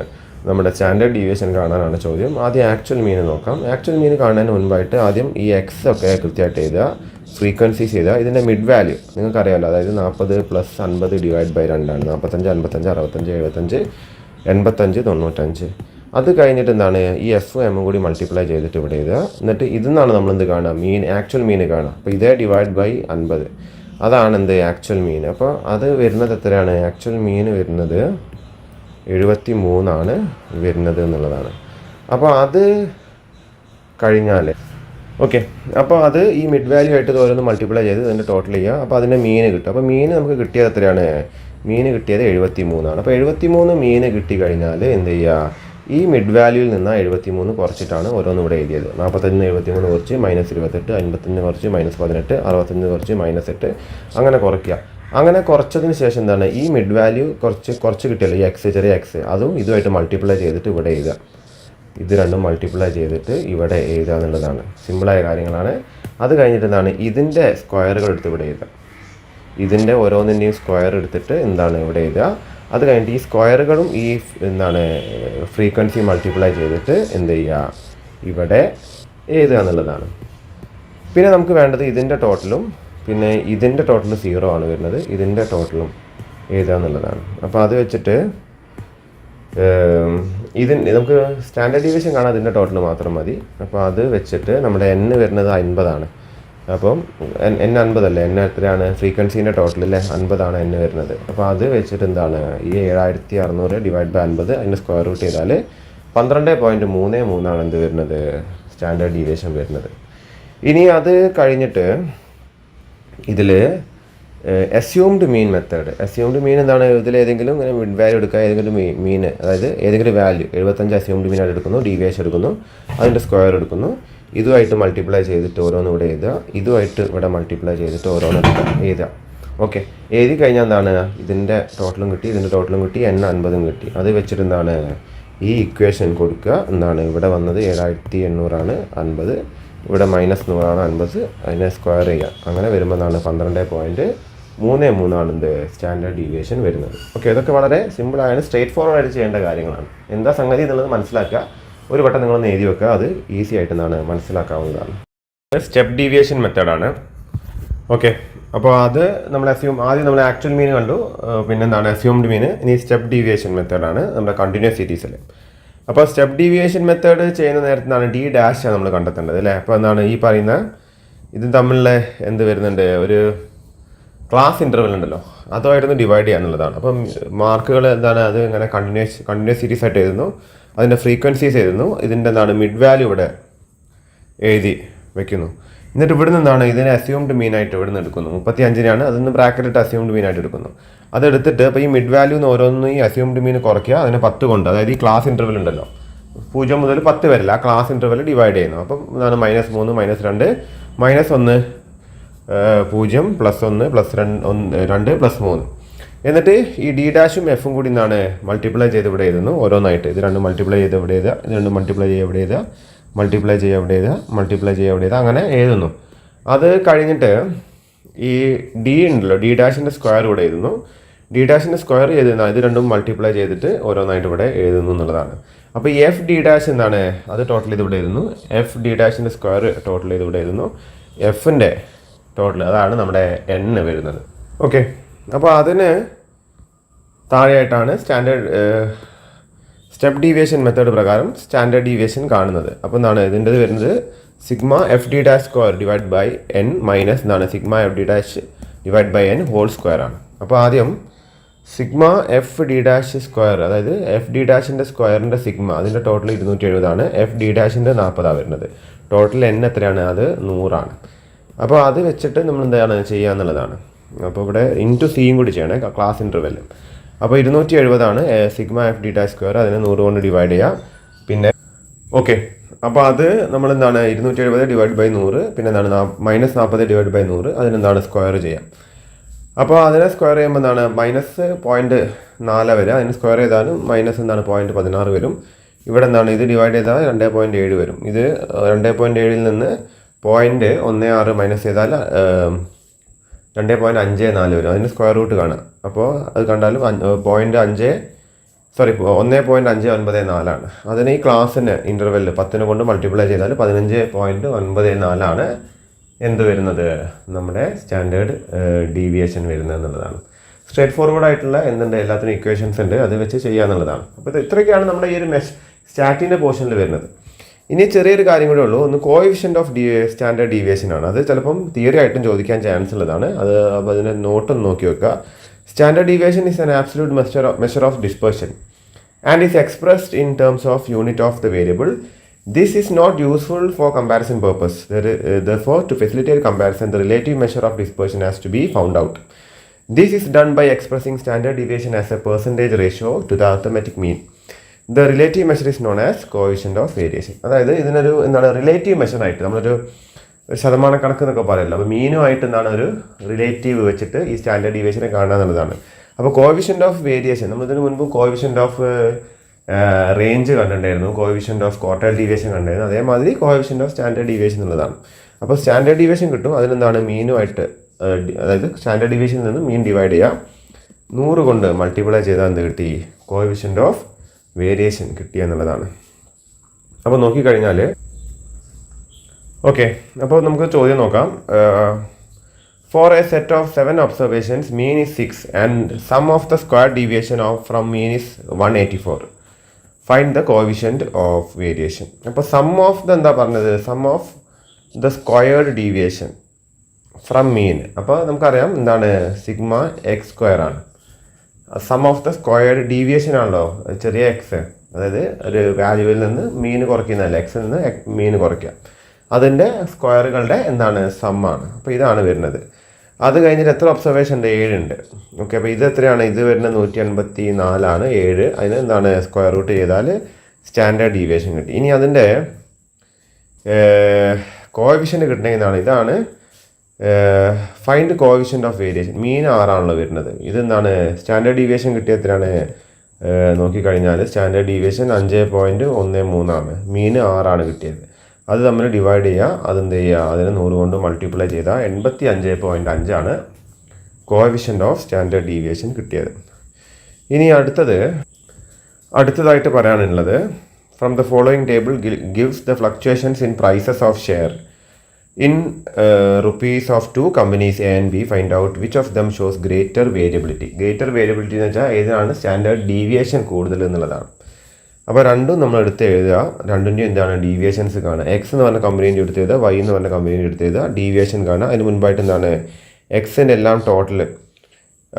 നമ്മുടെ സ്റ്റാൻഡേർഡ് ഡീവിയേഷൻ കാണാനാണ് ചോദ്യം. ആദ്യം ആക്ച്വൽ മീൻ നോക്കാം. ആക്ച്വൽ മീൻ കാണുന്നതിന് മുൻപായിട്ട് ആദ്യം ഈ എക്സ് ഒക്കെ കൃത്യമായിട്ട് എഴുതുക, ഫ്രീക്വൻസീസ് ചെയ്താൽ ഇതിൻ്റെ മിഡ് വാല്യൂ നിങ്ങൾക്കറിയാമല്ലോ. അതായത് 40 + 50 ÷ 2 45, 55, 65, 75, 85, 95. അത് കഴിഞ്ഞിട്ട് എന്താണ് ഈ എഫും എമ്മും കൂടി മൾട്ടിപ്ലൈ ചെയ്തിട്ട് ഇവിടെ എഴുതുക. എന്നിട്ട് ഇതിന്നാണ് നമ്മൾ എന്ത് കാണുക, മീൻ ആക്ച്വൽ മീൻ കാണുക. അപ്പോൾ ഇതേ ഡിവൈഡ് ബൈ 50 അതാണ് ആക്ച്വൽ മീൻ. അപ്പോൾ അത് വരുന്നത് എത്രയാണ്, ആക്ച്വൽ മീൻ വരുന്നത് 73 വരുന്നത് എന്നുള്ളതാണ്. അപ്പോൾ അത് കഴിഞ്ഞാൽ ഓക്കെ, അപ്പോൾ അത് ഈ മിഡ് വാല്യൂ ആയിട്ട് ഓരോന്ന് മൾട്ടിപ്ലൈ ചെയ്ത് അതിൻ്റെ ടോട്ടൽ ചെയ്യുക. അപ്പോൾ അതിൻ്റെ മീൻ കിട്ടും. അപ്പോൾ മീൻ നമുക്ക് കിട്ടിയത് എത്രയാണ്, മീൻ കിട്ടിയത് 73. അപ്പോൾ 73 മീൻ കിട്ടിക്കഴിഞ്ഞാൽ എന്ത് ചെയ്യുക, ഈ മിഡ് വാല്യൂവിൽ നിന്ന് 73 കുറച്ചിട്ടാണ് ഓരോന്നും ഇവിടെ എഴുതിയത്. 45 73 കുറച്ച് -28, 55 കുറച്ച് -18, 65 കുറച്ച് -8 അങ്ങനെ കുറയ്ക്കുക. അങ്ങനെ കുറച്ചതിന് ശേഷം എന്താണ് ഈ മിഡ് വാല്യൂ കുറച്ച് കിട്ടിയല്ലോ, ഈ എക്സ് ചെറിയ എക്സ് അതും ഇതുമായിട്ട് മൾട്ടിപ്ലൈ ചെയ്തിട്ട് ഇവിടെ എഴുതുക. ഇത് രണ്ടും മൾട്ടിപ്ലൈ ചെയ്തിട്ട് ഇവിടെ എഴുതുക എന്നുള്ളതാണ്. സിമ്പിളായ കാര്യങ്ങളാണ്. അത് കഴിഞ്ഞിട്ട് എന്താണ് ഇതിൻ്റെ സ്ക്വയറുകൾ എടുത്ത് ഇവിടെ എഴുതുക. ഇതിൻ്റെ ഓരോന്നിൻ്റെയും സ്ക്വയർ എടുത്തിട്ട് എന്താണ് ഇവിടെ എഴുതുക. അത് കഴിഞ്ഞിട്ട് ഈ സ്ക്വയറുകളും ഈ എന്താണ് ഫ്രീക്വൻസി മൾട്ടിപ്ലൈ ചെയ്തിട്ട് എന്ത് ചെയ്യുക ഇവിടെ എഴുതുക എന്നുള്ളതാണ്. പിന്നെ നമുക്ക് വേണ്ടത് ഇതിൻ്റെ ടോട്ടലും പിന്നെ ഇതിൻ്റെ ടോട്ടൽ 0 ആണ് വരുന്നത്. ഇതിൻ്റെ ടോട്ടലും എഴുതുക എന്നുള്ളതാണ്. അപ്പോൾ അത് വെച്ചിട്ട് നമുക്ക് സ്റ്റാൻഡേർഡ് ഡീവിയേഷൻ കാണാൻ അതിൻ്റെ ടോട്ടൽ മാത്രം മതി. അപ്പോൾ അത് വെച്ചിട്ട് നമ്മുടെ n വരുന്നത് 50. അപ്പം n 50 അല്ലേ, n എത്രയാണ് ഫ്രീക്വൻസീൻ്റെ ടോട്ടൽ അല്ലേ, 50 n വരുന്നത്. അപ്പോൾ അത് വെച്ചിട്ട് എന്താണ് ഈ 7600 ÷ 50 അതിൻ്റെ സ്ക്വയർ റൂട്ട് ചെയ്താൽ 12.33 എന്ത് വരുന്നത് സ്റ്റാൻഡേർഡ് ഡീവിയേഷൻ വരുന്നത്. ഇനി അത് കഴിഞ്ഞിട്ട് ഇതിൽ അസ്യൂംഡ് മീൻ മെത്തേഡ്. അസ്യൂംഡ് മീൻ എന്താണ്, ഇതിൽ ഏതെങ്കിലും ഇങ്ങനെ മിഡ് വാല്യൂ എടുക്കുക, ഏതെങ്കിലും മീൻ അതായത് ഏതെങ്കിലും വാല്യൂ 75 അസ്യൂംഡ് മീൻ ആയിട്ട് എടുക്കുന്നു, ഡീവിയേഷൻ എടുക്കുന്നു, അതിൻ്റെ സ്ക്വയർ എടുക്കുന്നു. ഇതുമായിട്ട് മൾട്ടിപ്ലൈ ചെയ്തിട്ട് ഓരോന്ന് ഇവിടെ എഴുതുക, ഇതുമായിട്ട് ഇവിടെ മൾട്ടിപ്ലൈ ചെയ്തിട്ട് ഓരോന്ന് എഴുതുക. ഓക്കെ, എഴുതി കഴിഞ്ഞാൽ എന്താണ്, ഇതിൻ്റെ ടോട്ടലും കിട്ടി, ഇതിൻ്റെ ടോട്ടലും കിട്ടി, n 50 കിട്ടി. അത് വെച്ചിട്ട് എന്താണ് ഈ ഇക്വേഷൻ കൊടുക്കുക. എന്താണ് ഇവിടെ വന്നത് 7800 50, ഇവിടെ -100 50, അതിനെ സ്ക്വയർ ചെയ്യുക. അങ്ങനെ വരുമ്പോൾ എന്താണ് 12.33 എന്ത് സ്റ്റാൻഡേർഡ് ഡീവിയേഷൻ വരുന്നത്. ഓക്കെ, ഇതൊക്കെ വളരെ സിമ്പിളായാണ്, സ്ട്രേറ്റ് ഫോർവേഡ് ആയിട്ട് ചെയ്യേണ്ട കാര്യങ്ങളാണ്. എന്താ സംഗതി എന്നുള്ളത് മനസ്സിലാക്കുക. ഒരു വട്ടം നിങ്ങളൊന്ന് എഴുതി വെക്കുക, അത് ഈസി ആയിട്ട് എന്താണ് മനസ്സിലാക്കാവുന്നതാണ്. സ്റ്റെപ്പ് ഡീവിയേഷൻ മെത്തേഡാണ്. ഓക്കെ, അപ്പോൾ അത് നമ്മൾ ആദ്യം നമ്മൾ ആക്ച്വൽ മീൻ കണ്ടു, പിന്നെ എന്താണ് അസ്യൂംഡ് മീൻ. ഇനി സ്റ്റെപ്പ് ഡീവിയേഷൻ മെത്തേഡാണ് നമ്മുടെ കണ്ടിന്യൂസ് സീരീസിൽ. അപ്പോൾ സ്റ്റെപ്പ് ഡീവിയേഷൻ മെത്തേഡ് ചെയ്യുന്ന നേരത്താണ് ഡി ഡാഷ് നമ്മൾ കണ്ടെത്തേണ്ടത് അല്ലേ. അപ്പോൾ എന്താണ് ഈ പറയുന്ന ഇത് തമ്മിലുള്ള എന്ത് വരുന്നുണ്ട്, ഒരു ക്ലാസ് ഇൻ്റർവെൽ ഉണ്ടല്ലോ, അതുമായിട്ടൊന്ന് ഡിവൈഡ് ചെയ്യുക എന്നുള്ളതാണ്. അപ്പം മാർക്കുകൾ എന്താണ്, അത് ഇങ്ങനെ കണ്ടിന്യൂസ് സീരീസ് ആയിട്ട് എഴുതുന്നു, അതിൻ്റെ ഫ്രീക്വൻസീസ് എഴുതുന്നു, ഇതിൻ്റെ എന്താണ് മിഡ് വാല്യൂ ഇവിടെ എഴുതി വെക്കുന്നു. എന്നിട്ട് ഇവിടെ നിന്നാണ് ഇതിനെ അസ്യൂംഡ് മീനായിട്ട് ഇവിടെ നിന്ന് എടുക്കുന്നു. 35-നാണ്, അതിന് ബ്രാക്കറ്റിട്ട് അസ്യൂംഡ് മീനായിട്ട് എടുക്കുന്നു. അതെടുത്തിട്ട് ഇപ്പോൾ ഈ മിഡ് വാല്യൂ എന്ന് ഓരോന്ന് ഈ അസ്യൂംഡ് മീൻ കുറയ്ക്കുക, അതിനെ 10 കൊണ്ട്, അതായത് ഈ ക്ലാസ് ഇൻ്റർവെൽ ഉണ്ടല്ലോ 0 മുതൽ 10 വരില്ല, ആ ക്ലാസ് ഇൻ്റർവെൽ ഡിവൈഡ് ചെയ്യുന്നു. അപ്പം ഇതാണ് -3 -2 -1 -1 +1 +2 +3. എന്നിട്ട് ഈ ഡി ഡാഷും എഫും കൂടി എന്താണ് മൾട്ടിപ്ലൈ ചെയ്ത് ഇവിടെ എഴുതുന്നു ഓരോന്നായിട്ട്. ഇത് രണ്ടും മൾട്ടിപ്ലൈ ചെയ്ത് ഇവിടെ എഴുതുക, ഇത് രണ്ടും മൾട്ടിപ്ലൈ ചെയ്യുക ഇവിടെ എഴുതുക, മൾട്ടിപ്ലൈ ചെയ്യുക ഇവിടെ എഴുതുക, മൾട്ടിപ്ലൈ ചെയ്യുക ഇവിടെ എഴുതുക, അങ്ങനെ എഴുതുന്നു. അത് കഴിഞ്ഞിട്ട് ഈ ഡി ഉണ്ടല്ലോ, ഡി ഡാഷിൻ്റെ സ്ക്വയർ ഇവിടെ എഴുതുന്നു. ഡി ഡാഷിൻ്റെ സ്ക്വയർ ചെയ്തിരുന്ന ഇത് രണ്ടും മൾട്ടിപ്ലൈ ചെയ്തിട്ട് ഓരോന്നായിട്ട് ഇവിടെ എഴുതുന്നു എന്നുള്ളതാണ്. അപ്പോൾ എഫ് ഡി ഡാഷ് എന്താണ്, അത് ടോട്ടൽ ചെയ്ത് ഇവിടെ എഴുതുന്നു. എഫ് ഡി ഡാഷിൻ്റെ സ്ക്വയർ ടോട്ടൽ ചെയ്ത് ഇവിടെ എഴുതുന്നു. എഫിൻ്റെ ടോട്ടൽ അതാണ് നമ്മുടെ n വരുന്നത്. ഓക്കെ, അപ്പോൾ അതിന് താഴെയായിട്ടാണ് സ്റ്റെപ്പ് ഡീവിയേഷൻ മെത്തേഡ് പ്രകാരം സ്റ്റാൻഡേർഡ് ഡീവിയേഷൻ കാണുന്നത്. അപ്പോൾ എന്താണ് ഇതിൻ്റെ വരുന്നത് sigma F D dash square divide by n minus എന്താണ് sigma F D dash divide by n whole square ആണ്. അപ്പോൾ ആദ്യം sigma F D dash square, അതായത് എഫ് ഡി ഡാഷിൻ്റെ സ്ക്വയറിൻ്റെ സിഗ്മ, അതിൻ്റെ ടോട്ടൽ 270 എഫ് ഡി ഡാഷിൻ്റെ 40 വരുന്നത്. ടോട്ടൽ n എത്രയാണ്, അത് 100. അപ്പോൾ അത് വെച്ചിട്ട് നമ്മൾ എന്താണ് ചെയ്യുക എന്നുള്ളതാണ്. അപ്പോൾ ഇവിടെ ഇൻറ്റു സിയും കൂടി ചെയ്യണേ, ക്ലാസ് ഇൻ്റർവെൽ. അപ്പോൾ 270 sigma F D dash square, അതിനെ 100 കൊണ്ട് ഡിവൈഡ് ചെയ്യുക. പിന്നെ ഓക്കെ, അപ്പോൾ അത് നമ്മളെന്താണ് 270 ഡിവൈഡ് ബൈ 100, പിന്നെ എന്താണ് -40 ഡിവൈഡ് ബൈ 100, അതിനെന്താണ് സ്ക്വയർ ചെയ്യാം. അപ്പോൾ അതിനെ സ്ക്വയർ ചെയ്യുമ്പോൾ എന്താണ് -0.4 വരിക, അതിന് സ്ക്വയർ ചെയ്താലും -0.16 വരും. ഇവിടെ എന്താണ് ഇത് ഡിവൈഡ് ചെയ്താൽ 2.7 വരും. ഇത് 2.7 നിന്ന് 0.16 മൈനസ് ചെയ്താൽ 2.54 വരും. അതിന് സ്ക്വയർ റൂട്ട് കാണാം. അപ്പോൾ അത് കണ്ടാലും 1.594. അതിന് ഈ ക്ലാസ്സിന് ഇൻ്റർവെല്ലിൽ 10 കൊണ്ട് മൾട്ടിപ്ലൈ ചെയ്താൽ 15.94 എന്ത് വരുന്നത്, നമ്മുടെ സ്റ്റാൻഡേർഡ് ഡീവിയേഷൻ വരുന്നത് എന്നുള്ളതാണ്. സ്ട്രേറ്റ് ഫോർവേഡ് ആയിട്ടുള്ള എന്തുണ്ട്, എല്ലാത്തിനും ഇക്വേഷൻസ് ഉണ്ട്, അത് വെച്ച് ചെയ്യുക എന്നുള്ളതാണ്. അപ്പോൾ ഇത്രയൊക്കെയാണ് നമ്മുടെ ഈ ഒരു സ്റ്റാറ്റിൻ്റെ പോർഷനിൽ വരുന്നത്. ഇനി ചെറിയൊരു കാര്യം കൂടെ ഉള്ളൂ, ഒന്ന് കോഎഫിഷ്യൻ്റ് ഓഫ് സ്റ്റാൻഡേർഡ് ഡീവിയേഷൻ ആണ്. അത് ചിലപ്പം തിയറി ആയിട്ടും ചോദിക്കാൻ ചാൻസ് ഉള്ളതാണ്. അപ്പോൾ അതിൻ്റെ നോട്ടൊന്ന് നോക്കി വെക്കുക. Standard deviation is an absolute measure of dispersion and is expressed in terms of unit of the variable. This is not useful for comparison purpose. Therefore, to facilitate comparison, the relative measure of dispersion has to be found out. This is done by expressing standard deviation as a percentage ratio to the arithmetic mean. The relative measure is known as coefficient of variation. അതായത് ഇതിനൊരു എന്താണ് relative measure ആയിട്ട് നമ്മളൊരു ശതമാനക്കണക്ക് എന്നൊക്കെ പറയല്ലോ. അപ്പോൾ മീനുമായിട്ട് എന്താണ് ഒരു റിലേറ്റീവ് വെച്ചിട്ട് ഈ സ്റ്റാൻഡേർഡ് ഡീവിയേഷനെ കാണുക എന്നുള്ളതാണ്. അപ്പോൾ കോഎഫിഷ്യന്റ് ഓഫ് വേരിയേഷൻ നമ്മളിതിന് മുൻപ് കോഎഫിഷ്യന്റ് ഓഫ് റേഞ്ച് കണ്ടിട്ടുണ്ടായിരുന്നു, കോഎഫിഷ്യന്റ് ഓഫ് ക്വാർട്ടൈൽ ഡീവിയേഷൻ കണ്ടിരുന്നു. അതേമാതിരി കോഎഫിഷ്യന്റ് ഓഫ് സ്റ്റാൻഡേർഡ് ഡീവിയേഷൻ എന്നുള്ളതാണ്. അപ്പോൾ സ്റ്റാൻഡേർഡ് ഡീവിയേഷൻ കിട്ടും, അതിനെന്താണ് മീനുമായിട്ട്, അതായത് സ്റ്റാൻഡേർഡ് ഡീവിയേഷനിൽ നിന്ന് മീൻ ഡിവൈഡ് ചെയ്യുക, 100 കൊണ്ട് മൾട്ടിപ്ലൈ ചെയ്താൽ എന്ത് കിട്ടി, കോഎഫിഷ്യന്റ് ഓഫ് വേരിയേഷൻ കിട്ടിയ എന്നുള്ളതാണ്. അപ്പോൾ നോക്കിക്കഴിഞ്ഞാൽ ഓക്കെ, അപ്പോൾ നമുക്ക് ചോദ്യം നോക്കാം. For a set of 7 observations mean is 6 and sum of the square deviation from mean is 184. Find the coefficient of variation. അപ്പോൾ സം ഓഫ് ദ എന്താ പറഞ്ഞത്, sum of the squared deviation from mean. അപ്പോൾ നമുക്കറിയാം എന്താണ് sigma X square ആണ്. Sum of the squared deviation ആണല്ലോ ചെറിയ X, അതായത് ഒരു വാല്യൂവിൽ നിന്ന് മീൻ കുറയ്ക്കുന്നതല്ല, എക്സിൽ നിന്ന് മീൻ കുറയ്ക്കുക, അതിൻ്റെ സ്ക്വയറുകളുടെ എന്താണ് സമ്മാണ്. അപ്പോൾ ഇതാണ് വരുന്നത്. അത് കഴിഞ്ഞിട്ട് എത്ര ഒബ്സർവേഷൻ ഉണ്ട്, 7 ഉണ്ട്. ഓക്കെ, അപ്പോൾ ഇത് എത്രയാണ്, ഇത് വരുന്നത് 184 7. അതിന് എന്താണ് സ്ക്വയർ റൂട്ട് ചെയ്താൽ സ്റ്റാൻഡേർഡ് ഡീവിയേഷൻ കിട്ടി. ഇനി അതിൻ്റെ കോഎഫിഷ്യൻ്റ് കിട്ടണമെന്നാണ്. ഇതാണ് ഫൈൻഡ് കോഎഫിഷ്യൻ്റ് ഓഫ് വേരിയേഷൻ. മീൻ 6ആണല്ലോ വരുന്നത്. ഇതെന്താണ് സ്റ്റാൻഡേർഡ് ഡീവിയേഷൻ കിട്ടിയ എത്രയാണ് നോക്കിക്കഴിഞ്ഞാൽ സ്റ്റാൻഡേർഡ് ഡീവിയേഷൻ 5.13 മീൻ 6 കിട്ടിയത്. അത് തമ്മിൽ ഡിവൈഡ് ചെയ്യുക, അതെന്ത് ചെയ്യുക, അതിന് 100 കൊണ്ട് മൾട്ടിപ്ലൈ ചെയ്താൽ 85.5 കോഎഫിഷ്യൻ്റ് ഓഫ് സ്റ്റാൻഡേർഡ് ഡീവിയേഷൻ കിട്ടിയത്. ഇനി അടുത്തതായിട്ട് പറയാനുള്ളത് from the following table gives the fluctuations in prices of share in rupees of 2 companies A and B. Find out which of them shows greater variability. Greater variability എന്ന് വെച്ചാൽ ഏതാണ് standard deviation കൂടുതൽ എന്നുള്ളതാണ്. അപ്പോൾ രണ്ടും നമ്മൾ എടുത്ത് എഴുതുക. രണ്ടിൻ്റെയും എന്താണ് ഡീവിയേഷൻസ് കാണുക. എക്സ് എന്ന് പറഞ്ഞ കമ്പനീൻ്റെ എടുത്ത് എഴുതുക, വൈ എന്ന് പറഞ്ഞ കമ്പനീൻ്റെ എടുത്ത് എഴുതുക, ഡീവിയേഷൻ കാണുക. അതിന് മുൻപായിട്ട് എന്താണ് എക്സിൻ്റെ എല്ലാം ടോട്ടൽ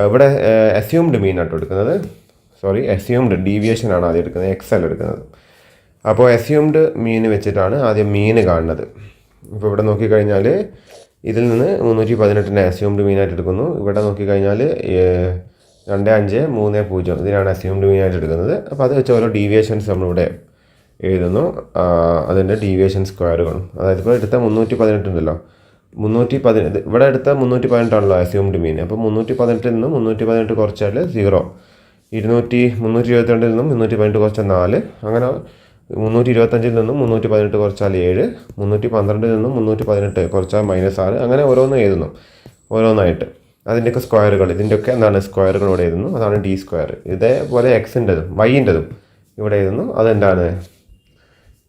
ഇവിടെ അസ്യൂംഡ് മീൻ ആട്ടോ എടുക്കുന്നത്. അസ്യൂംഡ് ഡീവിയേഷനാണ് ആദ്യം എടുക്കുന്നത്, എക്സ് അല്ല എടുക്കുന്നത്. അപ്പോൾ അസ്യൂംഡ് മീൻ വെച്ചിട്ടാണ് ആദ്യം മീൻ കാണുന്നത്. ഇപ്പോൾ ഇവിടെ നോക്കിക്കഴിഞ്ഞാൽ ഇതിൽ നിന്ന് 318 അസ്യൂംഡ് മീനായിട്ട് എടുക്കുന്നു. ഇവിടെ നോക്കിക്കഴിഞ്ഞാൽ 2530 ഇതിനാണ് അസ്യൂംഡ് മീനായിട്ട് എടുക്കുന്നത്. അപ്പോൾ അത് വെച്ച് ഓരോ ഡീവിയേഷൻസ് നമ്മളിവിടെ എഴുതുന്നു, അതിൻ്റെ ഡീവിയേഷൻ സ്ക്വയറുകളും. അതായത് ഇപ്പോൾ എടുത്ത 318 ഉണ്ടല്ലോ, 318 ഇവിടെ എടുത്ത 318 അസ്യൂംഡ് മീൻ. അപ്പോൾ 318 നിന്നും 318 കുറച്ചാൽ 0, 322 നിന്നും 318 കുറച്ചാൽ 4, അങ്ങനെ 325 നിന്നും 318 കുറച്ചാൽ 7, 312 നിന്നും 318 കുറച്ചാൽ -6, അങ്ങനെ ഓരോന്നും എഴുതുന്നു ഓരോന്നായിട്ട്. അതിൻ്റെയൊക്കെ സ്ക്വയറുകൾ, ഇതിൻ്റെയൊക്കെ എന്താണ് സ്ക്വയറുകൾ ഇവിടെ എഴുതുന്നു. അതാണ് ഡി സ്ക്വയർ. ഇതേപോലെ എക്സിൻ്റെതും വൈൻ്റെതും ഇവിടെ എഴുതുന്നു. അതെന്താണ്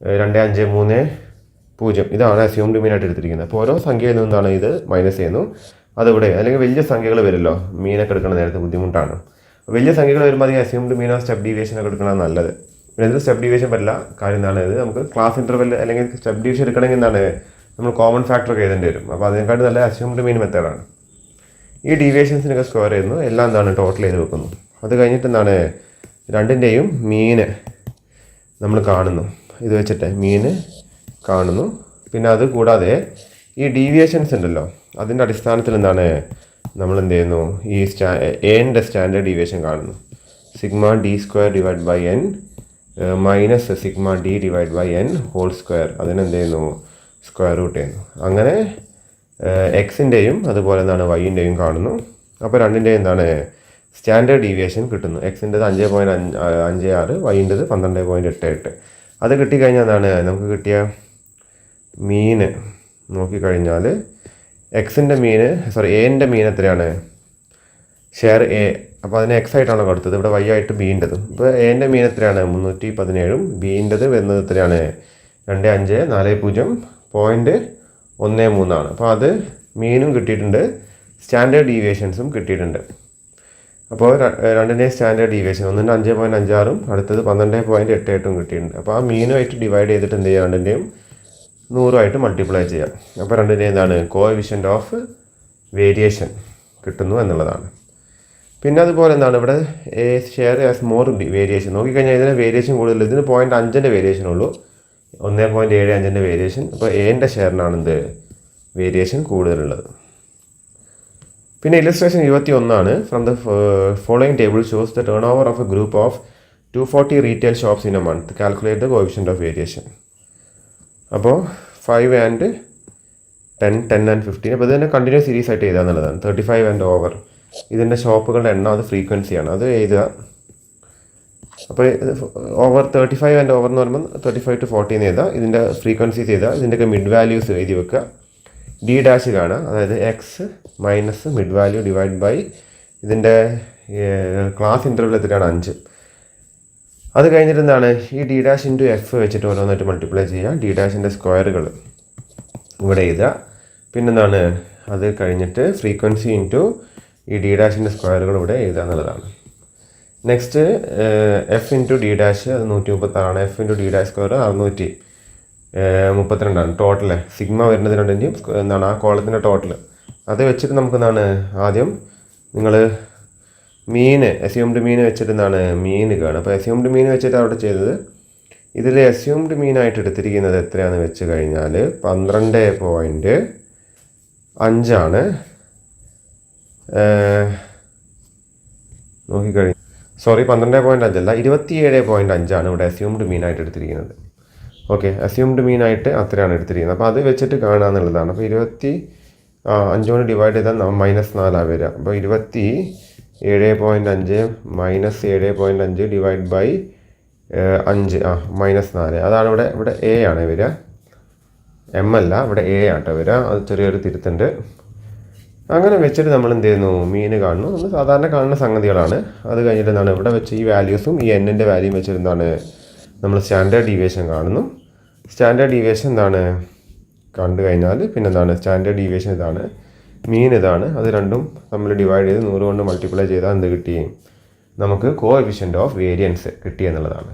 2530 ഇതാണ് അസ്യൂംഡ് മീനായിട്ട് എടുത്തിരിക്കുന്നത്. അപ്പോൾ ഓരോ സംഖ്യയിൽ നിന്നാണ് ഇത് മൈനസ് ചെയ്യുന്നു. അതിവിടെ അല്ലെങ്കിൽ വലിയ സംഖ്യകൾ വരുമല്ലോ, മീനൊക്കെ എടുക്കുന്ന നേരത്തെ ബുദ്ധിമുട്ടാണ്. വലിയ സംഖ്യകൾ വരുമ്പോൾ അധികം അസ്യൂംഡ് മീനോ സ്റ്റെപ്പ് ഡീവിയേഷനൊക്കെ എടുക്കണം നല്ലത്. പിന്നെ ഇതിൽ സ്റ്റെപ്പ് ഡീവിയേഷൻ പറ്റില്ല. കാര്യം എന്താണ്, ഇത് നമുക്ക് ക്ലാസ് ഇൻ്റർവെൽ അല്ലെങ്കിൽ സ്റ്റെപ്പ് ഡീവിയേഷൻ എടുക്കണമെങ്കിൽ എന്താണ് നമ്മൾ കോമൺ ഫാക്ടറൊക്കെ എഴുതേണ്ടി വരും. അപ്പോൾ അതിനെക്കാട്ട് നല്ല അസ്യൂംഡ് മീൻ മെത്തേഡാണ്. ഈ ഡീവിയേഷൻസിനൊക്കെ സ്ക്വയർ ചെയ്യുന്നു, എല്ലാം എന്താണ് ടോട്ടൽ ചെയ്ത് വെക്കുന്നു. അത് കഴിഞ്ഞിട്ട് എന്താണ് രണ്ടിൻ്റെയും മീന് നമ്മൾ കാണുന്നു. ഇത് വെച്ചിട്ട് മീന് കാണുന്നു. പിന്നെ അത് കൂടാതെ ഈ ഡീവിയേഷൻസ് ഉണ്ടല്ലോ, അതിൻ്റെ അടിസ്ഥാനത്തിൽ എന്താണ് നമ്മൾ എന്ത് ചെയ്യുന്നു, ഈ എൻ്റെ സ്റ്റാൻഡേർഡ് ഡീവിയേഷൻ കാണുന്നു. Sigma D square divide by N minus sigma D divide by N whole square, അതിനെന്ത് ചെയ്യുന്നു സ്ക്വയർ റൂട്ട് ചെയ്യുന്നു. അങ്ങനെ എക്സിൻ്റെയും അതുപോലെ എന്താണ് വൈൻ്റെയും കാണുന്നു. അപ്പോൾ രണ്ടിൻ്റെയും എന്താണ് സ്റ്റാൻഡേർഡ് ഡീവിയേഷൻ കിട്ടുന്നു. എക്സിൻ്റെത് 5.56, വൈൻ്റെത് 12.88. അത് കിട്ടിക്കഴിഞ്ഞാൽ എന്താണ് നമുക്ക് കിട്ടിയ മീന് നോക്കിക്കഴിഞ്ഞാൽ എക്സിൻ്റെ മീന് എൻ്റെ മീൻ എത്രയാണ് ഷെയർ എ. അപ്പോൾ അതിന് എക്സ് ആയിട്ടാണ് കൊടുത്തത്, ഇവിടെ വൈ ആയിട്ട് ബീൻ്റെതും. ഇപ്പോൾ എൻ്റെ മീൻ എത്രയാണ് 317, ബീൻ്റെത് വരുന്നത് എത്രയാണ് 2540.13. അപ്പോൾ അത് മീനും കിട്ടിയിട്ടുണ്ട്, സ്റ്റാൻഡേർഡ് ഡീവിയേഷൻസും കിട്ടിയിട്ടുണ്ട്. അപ്പോൾ രണ്ടിൻ്റെയും സ്റ്റാൻഡേർഡ് ഡീവിയേഷൻ ഒന്നിൻ്റെ 5.56 അടുത്തത് 12.88 കിട്ടിയിട്ടുണ്ട്. അപ്പോൾ ആ മീനുമായിട്ട് ഡിവൈഡ് ചെയ്തിട്ട് എന്ത് ചെയ്യുക, രണ്ടിൻ്റെയും 100 മൾട്ടിപ്ലൈ ചെയ്യാം. അപ്പോൾ രണ്ടിൻ്റെയും എന്താണ് കോഎഫിഷ്യൻ്റ് ഓഫ് വേരിയേഷൻ കിട്ടുന്നു എന്നുള്ളതാണ്. പിന്നെ അതുപോലെ എന്താണ് ഇവിടെ ഷെയർ ആസ് മോർ വേരിയേഷൻ നോക്കിക്കഴിഞ്ഞാൽ ഇതിന് വേരിയേഷൻ കൂടുതൽ, ഇതിന് 0.5 വേരിയേഷൻ ഉള്ളൂ, 1.75 വേരിയേഷൻ. അപ്പോൾ എൻ്റെ ഷെയറിനാണ് എന്ത് വേരിയേഷൻ കൂടുതലുള്ളത്. പിന്നെ illustration 21 from the following table shows the turn over of A group of 240 retail shops in A month. Calculate the coefficient of variation. അപ്പോൾ 5 and 10, 10 and 15. അപ്പോൾ ഇതിനെ കണ്ടിന്യൂസ് സീരീസ് ആയിട്ട് എഴുതുക എന്നുള്ളതാണ്. 35 and over ഇതിൻ്റെ ഷോപ്പുകളുടെ എണ്ണം, അത് ഫ്രീക്വൻസിയാണ്, അത് എഴുതുക. അപ്പോൾ ഓവർ 35 and over എന്ന് പറയുമ്പോൾ 35 to 40 എന്ന് എഴുതുക. ഇതിൻ്റെ ഫ്രീക്വൻസീസ് എഴുതുക, ഇതിൻ്റെയൊക്കെ മിഡ് വാല്യൂസ് എഴുതി വെക്കുക. ഡി ഡാഷ് കാണുക, അതായത് X minus mid value divide by ഇതിൻ്റെ ക്ലാസ് ഇൻ്റർവൽ എത്രയാണ് 5. അത് കഴിഞ്ഞിട്ട് എന്താണ് ഈ ഡി ഡാഷ് ഇൻറ്റു എഫ് വെച്ചിട്ട് ഓരോന്നായിട്ട് മൾട്ടിപ്ലൈ ചെയ്യുക. ഡി ഡാഷിൻ്റെ സ്ക്വയറുകൾ ഇവിടെ എഴുതുക. പിന്നെന്താണ് അത് കഴിഞ്ഞിട്ട് ഫ്രീക്വൻസി ഇൻറ്റു ഈ ഡി ഡാഷിൻ്റെ സ്ക്വയറുകൾ ഇവിടെ എഴുതുക എന്നുള്ളതാണ്. Next F into D dash അത് 136, F into D dash square 632 total. Sigma വരുന്നത് രണ്ടിൻ്റെയും എന്താണ് ആ കോളത്തിൻ്റെ ടോട്ടൽ. അത് വെച്ചിട്ട് നമുക്ക് എന്താണ് ആദ്യം നിങ്ങൾ മീന് അസ്യൂംഡ് മീന് വെച്ചിട്ട് എന്താണ് മീന് കാണുക. അപ്പോൾ അസ്യൂംഡ് മീൻ വെച്ചിട്ട് അവിടെ ചെയ്തത്, ഇതിൽ അസ്യൂംഡ് മീനായിട്ട് എടുത്തിരിക്കുന്നത് എത്രയാണെന്ന് വെച്ച് കഴിഞ്ഞാൽ 12.5 നോക്കിക്കഴിഞ്ഞാൽ 12.5 അല്ല 27.5 ഇവിടെ അസ്യൂംഡ് മീനായിട്ട് എടുത്തിരിക്കുന്നത്. ഓക്കെ, അസ്യൂംഡ് മീൻ ആയിട്ട് അത്രയാണ് എടുത്തിരിക്കുന്നത്. അപ്പോൾ അത് വെച്ചിട്ട് കാണുക എന്നുള്ളതാണ്. അപ്പോൾ 5 കൊണ്ട് ഡിവൈഡ് ചെയ്താൽ -4 വരിക. അപ്പോൾ 27.5 -7.5 ഡിവൈഡ് ബൈ 5 -4. അതാണ് ഇവിടെ എ ആണ് വരിക, എം അല്ല, ഇവിടെ എ ആട്ടോ വരിക. അത് ചെറിയൊരു തിരുത്തുണ്ട്. അങ്ങനെ വെച്ചിട്ട് നമ്മൾ എന്ത് ചെയ്യുന്നു, മീൻ കാണുന്നു. നമ്മൾ സാധാരണ കാണുന്ന സംഗതികളാണ്. അത് കഴിഞ്ഞിട്ട് എന്താണ് ഇവിടെ വെച്ച് ഈ വാല്യൂസും ഈ എന്നിൻ്റെ വാല്യൂയും വെച്ചിട്ട് എന്താണ് നമ്മൾ സ്റ്റാൻഡേർഡ് ഡീവിയേഷൻ കാണുന്നു. സ്റ്റാൻഡേർഡ് ഡീവിയേഷൻ എന്താണ് കണ്ടു കഴിഞ്ഞാൽ പിന്നെ എന്താണ് സ്റ്റാൻഡേർഡ് ഡീവിയേഷൻ ഇതാണ്, മീൻ ഇതാണ്. അത് രണ്ടും നമ്മൾ ഡിവൈഡ് ചെയ്ത് 100 കൊണ്ട് മൾട്ടിപ്ലൈ ചെയ്താൽ എന്ത് കിട്ടി, നമുക്ക് കോഎഫിഷ്യൻ്റ് ഓഫ് വേരിയൻസ് കിട്ടി എന്നുള്ളതാണ്.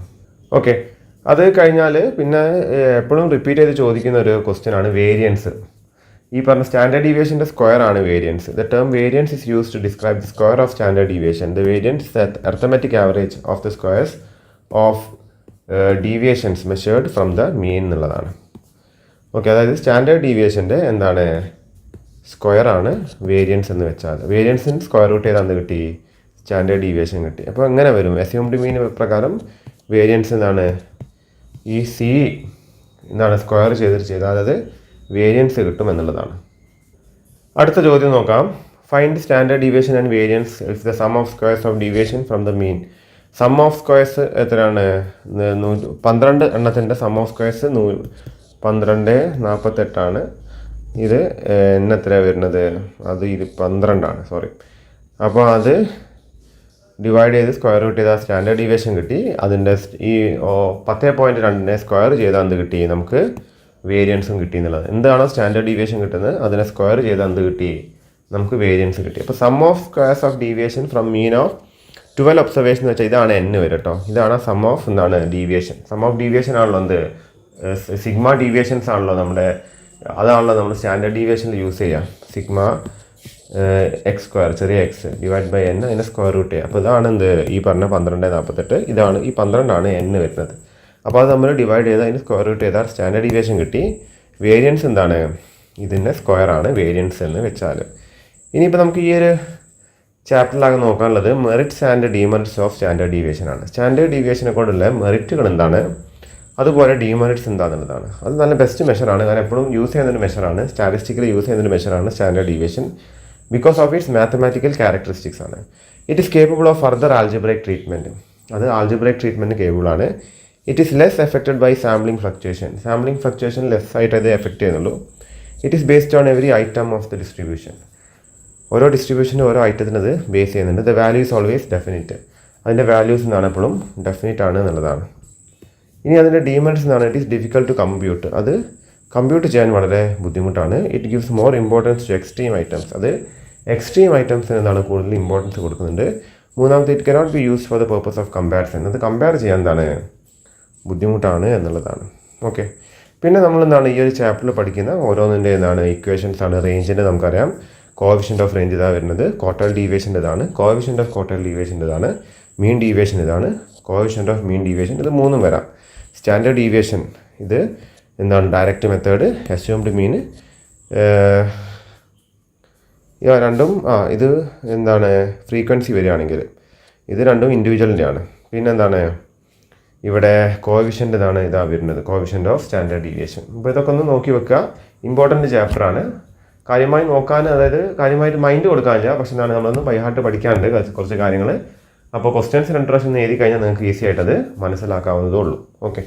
ഓക്കെ, അത് കഴിഞ്ഞാൽ പിന്നെ എപ്പോഴും റിപ്പീറ്റ് ചെയ്ത് ചോദിക്കുന്ന ഒരു ക്വസ്റ്റ്യൻ ആണ് വേരിയൻസ്. ഈ പറഞ്ഞ സ്റ്റാൻഡേർഡ് ഡീവിയേഷൻ്റെ സ്ക്വയർ ആണ് variance. The term variance is use to describe the square of standard deviation. The variance is the arithmetic average of the squares of deviations measured from the mean എന്നുള്ളതാണ്. Okay, അതായത് standard ഡീവിയേഷൻ്റെ എന്താണ് square ആണ് variance എന്ന് വെച്ചാൽ. വേരിയൻസിന് square root ചെയ്താൽ എന്ത് കിട്ടി, standard deviation കിട്ടി. അപ്പോൾ എങ്ങനെ വരും, അസ്യൂംഡ് മീൻ പ്രകാരം വേരിയൻസ് എന്താണ് ഈ സി എന്താണ് സ്ക്വയർ ചെയ്താൽ അതായത് വേരിയൻസ് കിട്ടും എന്നുള്ളതാണ്. അടുത്ത ചോദ്യം നോക്കാം. Find standard deviation and variance if the sum of squares of deviation from the mean. Sum of squares എത്രയാണ്, 12 എണ്ണത്തിൻ്റെ സം ഓഫ് സ്ക്വയർസ് 1248. ഇത് എത്രയാണ് വരുന്നത്, അത് 12 സോറി. അപ്പോൾ അത് ഡിവൈഡ് ചെയ്ത് സ്ക്വയർ റൂട്ട് ചെയ്താൽ സ്റ്റാൻഡേർഡ് ഡീവിയേഷൻ കിട്ടി. അതിൻ്റെ ഈ 10.2 സ്ക്വയർ ചെയ്താൽ എന്ത് കിട്ടി, നമുക്ക് വേരിയൻസും കിട്ടി എന്നുള്ളത്. എന്താണോ സ്റ്റാൻഡേർഡ് ഡീവിയേഷൻ കിട്ടുന്നത് അതിനെ സ്ക്വയർ ചെയ്താൽ എന്ത് കിട്ടി, നമുക്ക് വേരിയൻസ് കിട്ടി. അപ്പോൾ sum of squares of deviation from mean of 12 observation എന്ന് വെച്ചാൽ ഇതാണ് n വരെ കേട്ടോ. ഇതാണ് സം ഓഫ് എന്താണ് ഡീവിയേഷൻ. സം ഓഫ് ഡീവിയേഷൻ ആണല്ലോ എന്ത് സിഗ്മ ഡീവിയേഷൻസ് ആണല്ലോ നമ്മുടെ, അതാണല്ലോ നമ്മൾ സ്റ്റാൻഡേർഡ് ഡീവിയേഷനിൽ യൂസ് ചെയ്യുക. സിഗ്മ എക്സ് സ്ക്വയർ ചെറിയ എക്സ് ഡിവൈഡ് ബൈ n അതിനെ സ്ക്വയർ റൂട്ട് ചെയ്യുക. അപ്പോൾ ഇതാണ് എന്ത് ഈ പറഞ്ഞ 12.48. ഇതാണ് ഈ 12 n വരുന്നത്. അപ്പോൾ അത് നമ്മൾ ഡിവൈഡ് ചെയ്താൽ അതിന് സ്ക്വയർ റൂട്ട് ചെയ്താൽ സ്റ്റാൻഡേർഡ് ഡീവിയേഷൻ കിട്ടി. വേരിയൻസ് എന്താണ്, ഇതിൻ്റെ സ്ക്വയർ ആണ് വേരിയൻസ് എന്ന് വെച്ചാൽ. ഇനിയിപ്പോൾ നമുക്ക് ഈ ഒരു ചാപ്റ്ററിലാകെ നോക്കാനുള്ളത് merits and demerits of standard deviation ആണ്. സ്റ്റാൻഡേർഡ് ഡീവിയേഷനെ കൊണ്ടുള്ള മെറിറ്റുകൾ എന്താണ്, അതുപോലെ ഡീമെറിറ്റ്സ് എന്താണെന്നുള്ളതാണ്. അത് നല്ല ബെസ്റ്റ് മെഷറാണ്, കാരണം എപ്പോഴും യൂസ് ചെയ്യുന്നൊരു മെഷറാണ്, സ്റ്റാറ്റിസ്റ്റിക്കലി യൂസ് ചെയ്യുന്നൊരു മെഷറാണ് standard deviation. Because of its mathematical characteristics ആണ്. It is capable of further algebraic treatment. അത് ആൽജിബ്രൈക് ട്രീറ്റ്മെൻറ്റ് കേബിൾ ആണ്. It is less affected by sampling fluctuation. Sampling fluctuation less ആയിട്ട് അത് എഫക്റ്റ് ചെയ്യുന്നുള്ളൂ. It is based on every item of the distribution. ഓരോ ഡിസ്ട്രിബ്യൂഷനും ഓരോ ഐറ്റത്തിന് അത് ബേസ് ചെയ്യുന്നുണ്ട്. The value is always definite. അതിൻ്റെ വാല്യൂസ് എന്നാണ് എപ്പോഴും ഡെഫിനിറ്റ് ആണ് എന്നുള്ളതാണ്. ഇനി അതിൻ്റെ ഡീമെറിറ്റ്സ് എന്നാണ് it is difficult to compute. അത് കമ്പ്യൂട്ട് ചെയ്യാൻ വളരെ ബുദ്ധിമുട്ടാണ്. It gives more importance to extreme items. അത് എക്സ്ട്രീം ഐറ്റംസിന് എന്താണ് കൂടുതൽ ഇമ്പോർട്ടൻസ് കൊടുക്കുന്നുണ്ട്. മൂന്നാമത്തെ it cannot be used for the purpose of comparison. അത് കമ്പയർ ചെയ്യാൻ എന്താണ് ബുദ്ധിമുട്ടാണ് എന്നുള്ളതാണ്. ഓക്കെ, പിന്നെ നമ്മൾ എന്താണ് ഈ ഒരു ചാപ്റ്ററിൽ പഠിക്കുന്ന ഓരോന്നിൻ്റെ എന്താണ് ഇക്വേഷൻസ് ആണ്. റേഞ്ചിൻ്റെ നമുക്കറിയാം കോഎഫിഷ്യൻ്റ് ഓഫ് റേഞ്ച് ഇതാണ് വരുന്നത്, ക്വാർട്ടൈൽ ഡീവിയേഷൻ്റെ ഇതാണ്, കോഎഫിഷ്യൻ്റ് ഓഫ് ക്വാർട്ടൈൽ ഡീവിയേഷൻ്റെ ഇതാണ്, മീൻ ഡീവിയേഷൻ ഇതാണ്, കോഎഫിഷ്യൻ്റ് ഓഫ് മീൻ ഡീവിയേഷൻ ഇത് മൂന്നും വരാം. സ്റ്റാൻഡേർഡ് ഡീവിയേഷൻ ഇത് എന്താണ് ഡയറക്റ്റ് മെത്തേഡ്, അസ്യൂംഡ് മീൻ രണ്ടും ഇത് എന്താണ് ഫ്രീക്വൻസി വരികയാണെങ്കിൽ ഇത് രണ്ടും ഇൻഡിവിജ്വലിൻ്റെയാണ്. പിന്നെ എന്താണ് ഇവിടെ കോഎഫിഷ്യൻ്റ് ഇതാണ് ഇതാ വരുന്നത്, കോഎഫിഷ്യൻ്റ് ഓഫ് സ്റ്റാൻഡേർഡ് ഡീവിയേഷൻ. അപ്പോൾ ഇതൊക്കെ ഒന്ന് നോക്കി വെക്കുക, ഇമ്പോർട്ടൻറ്റ് ചാപ്റ്ററാണ്. കാര്യമായി നോക്കാൻ, അതായത് കാര്യമായിട്ട് മൈൻഡ് കൊടുക്കാനില്ല, പക്ഷെ എന്താണ് നമ്മളൊന്ന് ബൈഹാർട്ട് പഠിക്കാനുണ്ട് കുറച്ച് കാര്യങ്ങൾ. അപ്പോൾ ക്വസ്റ്റ്യൻസിന് ഇൻട്രസ്റ്റ് എഴുതി കഴിഞ്ഞാൽ നിങ്ങൾക്ക് ഈസി ആയിട്ട് അത് മനസ്സിലാക്കാവുന്നതേ ഉള്ളൂ. ഓക്കെ.